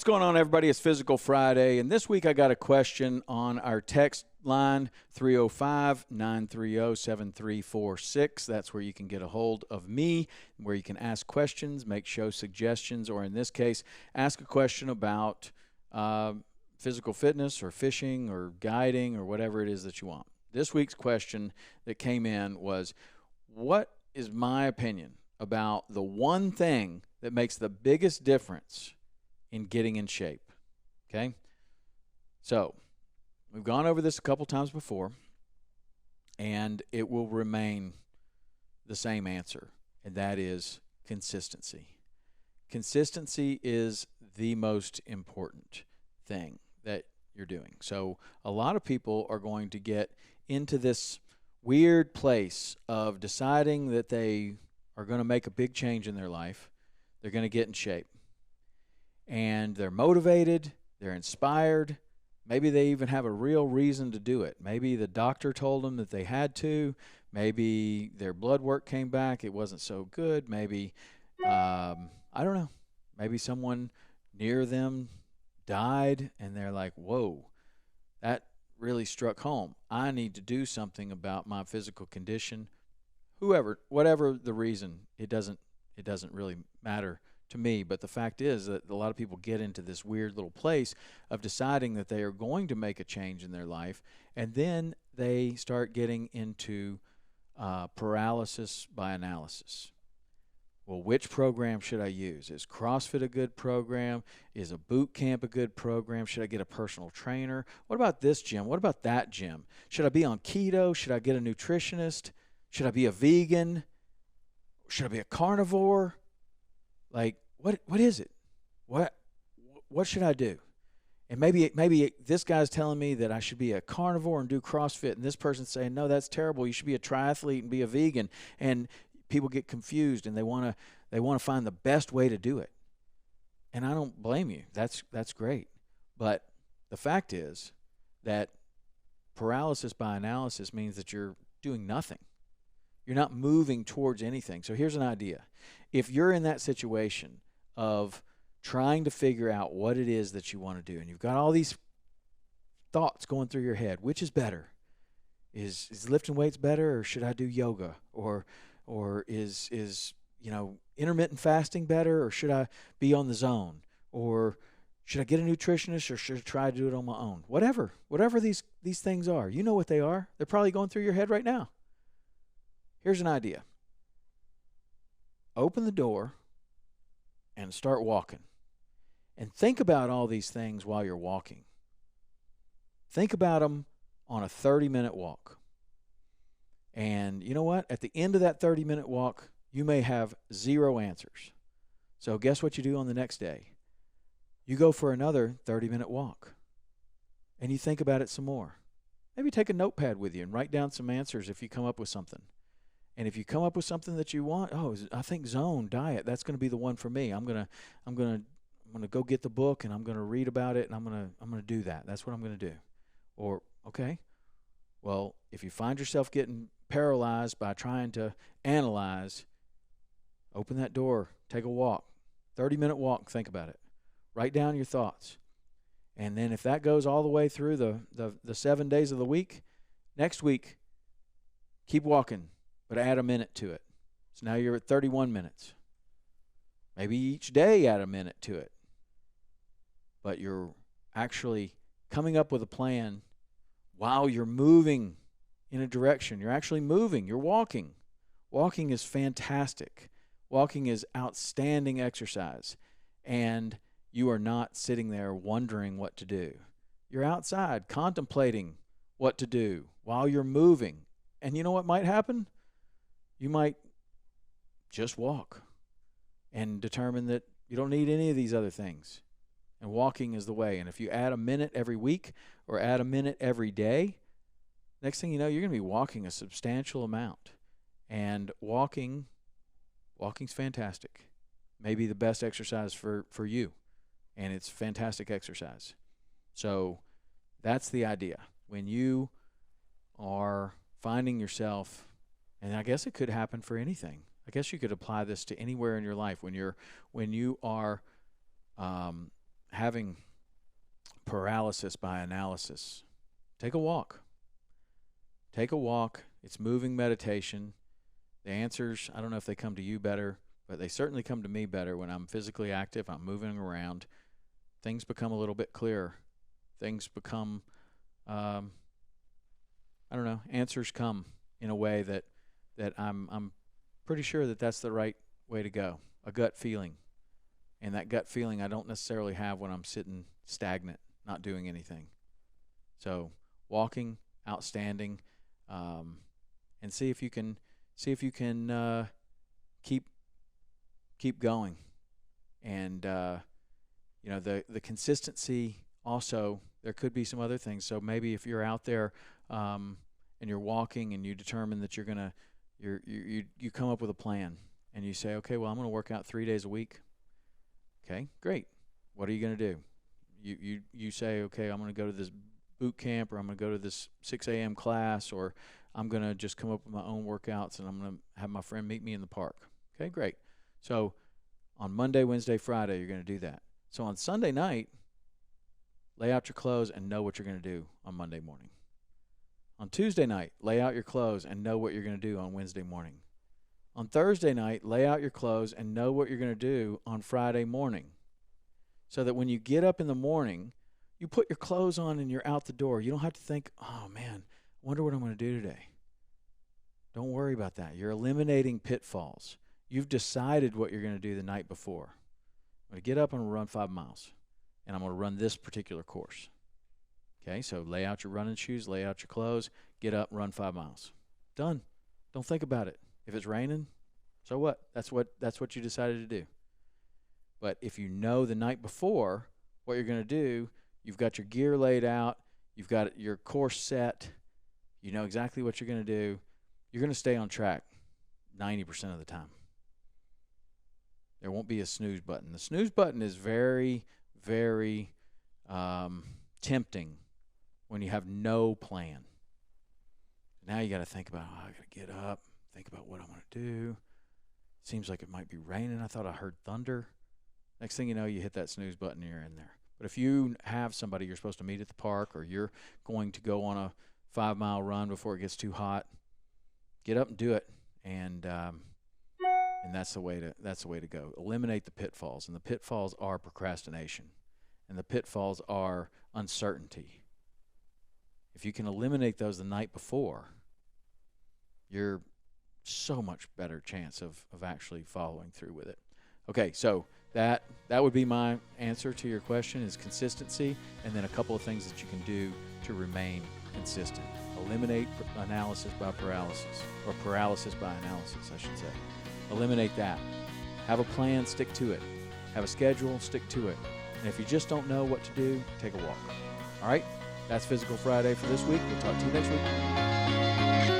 going on, everybody? It's Physical Friday, and this week I got a question on our text line, 305-930-7346. That's where you can get a hold of me, where you can ask questions, make show suggestions, or in this case, ask a question about physical fitness or fishing or guiding or whatever it is that you want. This week's question that came in was, what is my opinion about the one thing that makes the biggest difference in getting in shape? Okay? So, we've gone over this a couple times before, and it will remain the same answer, and that is consistency. Consistency is the most important thing that you're doing. So, a lot of people are going to get into this weird place of deciding that they are going to make a big change in their life. They're going to get in shape. And they're motivated, they're inspired, maybe they even have a real reason to do it. Maybe the doctor told them that they had to, maybe their blood work came back, it wasn't so good, maybe, I don't know, maybe someone near them died and they're like, whoa, that really struck home. I need to do something about my physical condition. Whatever the reason, it doesn't really matter to me, but the fact is that a lot of people get into this weird little place of deciding that they are going to make a change in their life, and then they start getting into paralysis by analysis. Well, which program should I use? Is CrossFit a good program? Is a boot camp a good program? Should I get a personal trainer? What about this gym? What about that gym? Should I be on keto? Should I get a nutritionist? Should I be a vegan? Should I be a carnivore? Like, what is it? What should I do? And maybe this guy's telling me that I should be a carnivore and do CrossFit, and this person's saying, no, that's terrible. You should be a triathlete and be a vegan. And people get confused, and they want to find the best way to do it. And I don't blame you. That's great. But the fact is that paralysis by analysis means that you're doing nothing. You're not moving towards anything. So here's an idea. If you're in that situation of trying to figure out what it is that you want to do, and you've got all these thoughts going through your head, which is better? Is lifting weights better, or should I do yoga? Or is intermittent fasting better, or should I be on the zone? Or should I get a nutritionist, or should I try to do it on my own? Whatever these things are, you know what they are. They're probably going through your head right now. Here's an idea. Open the door and start walking. And think about all these things while you're walking. Think about them on a 30-minute walk. And you know what? At the end of that 30-minute walk, you may have zero answers. So guess what you do on the next day? You go for another 30-minute walk. And you think about it some more. Maybe take a notepad with you and write down some answers if you come up with something. And if you come up with something that you want, I think zone diet, that's going to be the one for me. I'm gonna go get the book, and I'm gonna read about it, and I'm gonna do that. That's what I'm gonna do. Or okay, well, if you find yourself getting paralyzed by trying to analyze, open that door, take a walk, 30-minute walk. Think about it. Write down your thoughts, and then if that goes all the way through the 7 days of the week, next week, keep walking. But add a minute to it. So now you're at 31 minutes. Maybe each day add a minute to it. But you're actually coming up with a plan while you're moving in a direction. You're actually moving. You're walking. Walking is fantastic. Walking is outstanding exercise. And you are not sitting there wondering what to do. You're outside contemplating what to do while you're moving. And you know what might happen? You might just walk and determine that you don't need any of these other things. And walking is the way. And if you add a minute every week or add a minute every day, next thing you know, you're going to be walking a substantial amount. And walking's fantastic. Maybe the best exercise for you. And it's fantastic exercise. So that's the idea. When you are finding yourself, and I guess it could happen for anything. I guess you could apply this to anywhere in your life. When you are having paralysis by analysis, take a walk. Take a walk. It's moving meditation. The answers, I don't know if they come to you better, but they certainly come to me better when I'm physically active, I'm moving around. Things become a little bit clearer. Things become, I don't know, answers come in a way that I'm pretty sure that that's the right way to go. A gut feeling. And that gut feeling I don't necessarily have when I'm sitting stagnant, not doing anything. So walking, outstanding, and see if you can keep going. And the consistency also, there could be some other things. So maybe if you're out there and you're walking and you determine that you come up with a plan and you say, okay, well, I'm going to work out 3 days a week. Okay, great. What are you going to do? You say, okay, I'm going to go to this boot camp, or I'm going to go to this 6 a.m. class, or I'm going to just come up with my own workouts and I'm going to have my friend meet me in the park. Okay, great. So on Monday, Wednesday, Friday, you're going to do that. So on Sunday night, lay out your clothes and know what you're going to do on Monday morning. On Tuesday night, lay out your clothes and know what you're going to do on Wednesday morning. On Thursday night, lay out your clothes and know what you're going to do on Friday morning. So that when you get up in the morning, you put your clothes on and you're out the door. You don't have to think, oh man, I wonder what I'm going to do today. Don't worry about that. You're eliminating pitfalls. You've decided what you're going to do the night before. I'm going to get up and run 5 miles, and I'm going to run this particular course. Okay, so lay out your running shoes, lay out your clothes, get up, run 5 miles. Done. Don't think about it. If it's raining, so what? That's what you decided to do. But if you know the night before what you're going to do, you've got your gear laid out, you've got your course set, you know exactly what you're going to do, you're going to stay on track 90% of the time. There won't be a snooze button. The snooze button is very, very tempting when you have no plan. Now you got to think about, I got to get up, think about what I'm going to do. Seems like it might be raining. I thought I heard thunder. Next thing you know, you hit that snooze button and you're in there. But if you have somebody you're supposed to meet at the park, or you're going to go on a 5-mile run before it gets too hot, get up and do it. And that's the way to go. Eliminate the pitfalls, and the pitfalls are procrastination, and the pitfalls are uncertainty. If you can eliminate those the night before, you're so much better chance of actually following through with it. Okay, so that would be my answer to your question, is consistency, and then a couple of things that you can do to remain consistent. Eliminate analysis by paralysis, or paralysis by analysis, I should say. Eliminate that. Have a plan, stick to it. Have a schedule, stick to it. And if you just don't know what to do, take a walk. All right? That's Physical Friday for this week. We'll talk to you next week.